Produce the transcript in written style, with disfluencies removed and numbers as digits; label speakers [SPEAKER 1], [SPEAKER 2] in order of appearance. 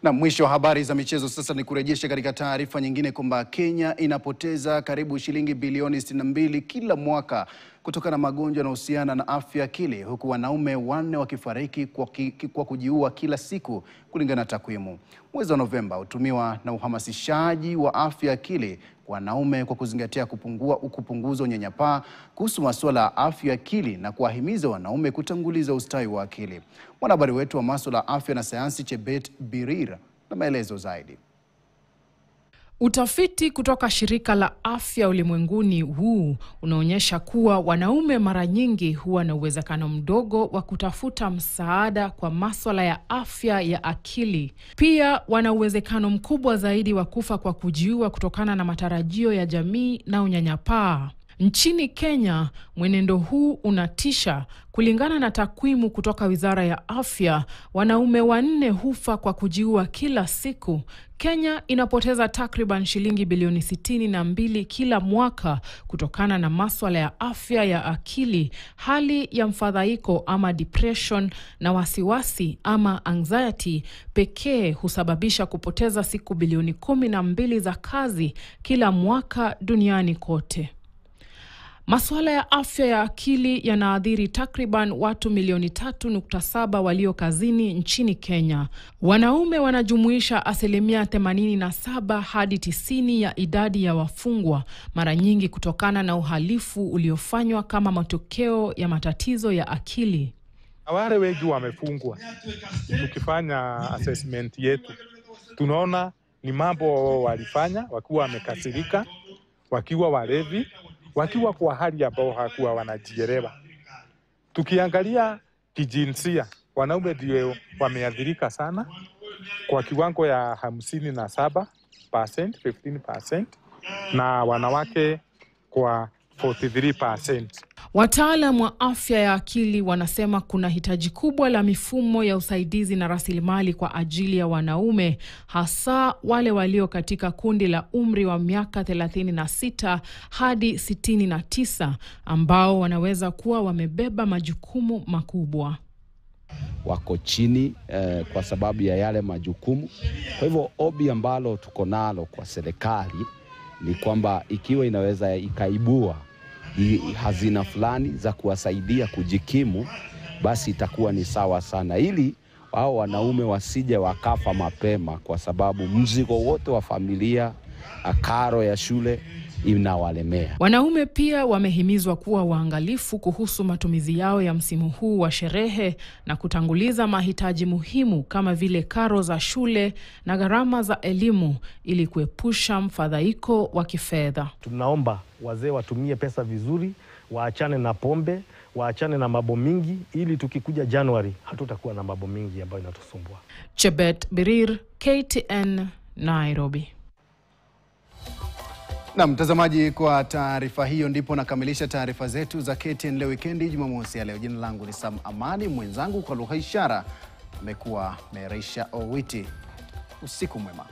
[SPEAKER 1] Na mwisho wa habari za michezo sasa ni kurejesha katika taarifa nyingine kwamba Kenya inapoteza karibu shilingi bilioni 62 kila mwaka kutokana na magonjwa yanayohusiana na afya akili, huku wanaume 4 wakifariki kwa kujiua kila siku kulingana na takwimu. Mwezi wa Novemba hutumiwa na uhamasishaji wa afya akili kwa wanaume kwa kuzingatia kupunguza unyanyapaa kuhusu masuala ya afya akili na kuwahimiza wanaume kutanguliza ustawi wa akili. Mwanahabari wetu wa masuala ya afya na sayansi Chebet Birir na maelezo zaidi.
[SPEAKER 2] Utafiti kutoka shirika la afya ulimwenguni WHO unaonyesha kuwa wanaume mara nyingi huwa na uwezekano mdogo wa kutafuta msaada kwa masuala ya afya ya akili. Pia wana uwezekano mkubwa zaidi wa kufa kwa kujiua kutokana na matarajio ya jamii na unyanyapaa. Nchini Kenya, mwenendo huu unatisha. Kulingana na takwimu kutoka Wizara ya Afya, wanaume 4 hufa kwa kujiua kila siku. Kenya inapoteza takriban shilingi bilioni 62 kila mwaka kutokana na masuala ya afya ya akili, hali ya mfadhaiko ama depression na wasiwasi ama anxiety pekee husababisha kupoteza siku bilioni 12 za kazi kila mwaka duniani kote. Masuala ya afya ya akili yanaathiri takriban watu milioni 3.7 walio kazini nchini Kenya. Wanaume wanajumuisha asilimia 87 hadi 90 ya idadi ya wafungwa, mara nyingi kutokana na uhalifu uliofanywa kama matokeo ya matatizo ya akili.
[SPEAKER 3] Wale wengi wamefungwa. Tukifanya assessment yetu, tunaona ni mambo walifanya wakiwa wamekasirika, wakiwa walevi, wakiwa kwa hali ambao hakuwa wanajielewa. Tukiangalia kijinsia, wanaume ndio wameathirika sana kwa kiwango ya 57%, 15%, na wanawake kwa 43%.
[SPEAKER 2] Wataalamu wa afya ya akili wanasema kuna hitaji kubwa la mifumo ya usaidizi na rasilimali kwa ajili ya wanaume, hasa wale walio katika kundi la umri wa miaka 36 hadi 69 ambao wanaweza kuwa wamebeba majukumu makubwa.
[SPEAKER 4] Wako chini kwa sababu ya yale majukumu. Kwa hivyo ombi ambalo tuko nalo kwa serikali ni kwamba ikiwa inaweza ikaibua hazina fulani za kuwasaidia kujikimu, basi itakuwa ni sawa sana, ili hao wanaume wasije wakafa mapema kwa sababu mzigo wote wa familia, karo ya shule inawalemea.
[SPEAKER 2] Wanaume pia wamehimizwa kuwa waangalifu kuhusu matumizi yao ya msimu huu wa sherehe na kutanguliza mahitaji muhimu kama vile karo za shule na gharama za elimu ili kuepusha mfadhaiko wa kifedha.
[SPEAKER 5] Tunaomba wazee watumie pesa vizuri, waachane na pombe, waachane na mambo mingi, ili tukikuja Januari hatutakuwa na mambo mingi ambayo inatusumbua.
[SPEAKER 2] Chebet Birir, KTN, Nairobi.
[SPEAKER 1] Na mtazamaji, kwa taarifa hiyo ndipo nakamilisha taarifa zetu za KTN leo weekendi Jumamosi ya leo. Jina langu ni Sam Amani, mwenzangu kwa lugha ishara amekuwa Merisha Owiti. Usiku mwema.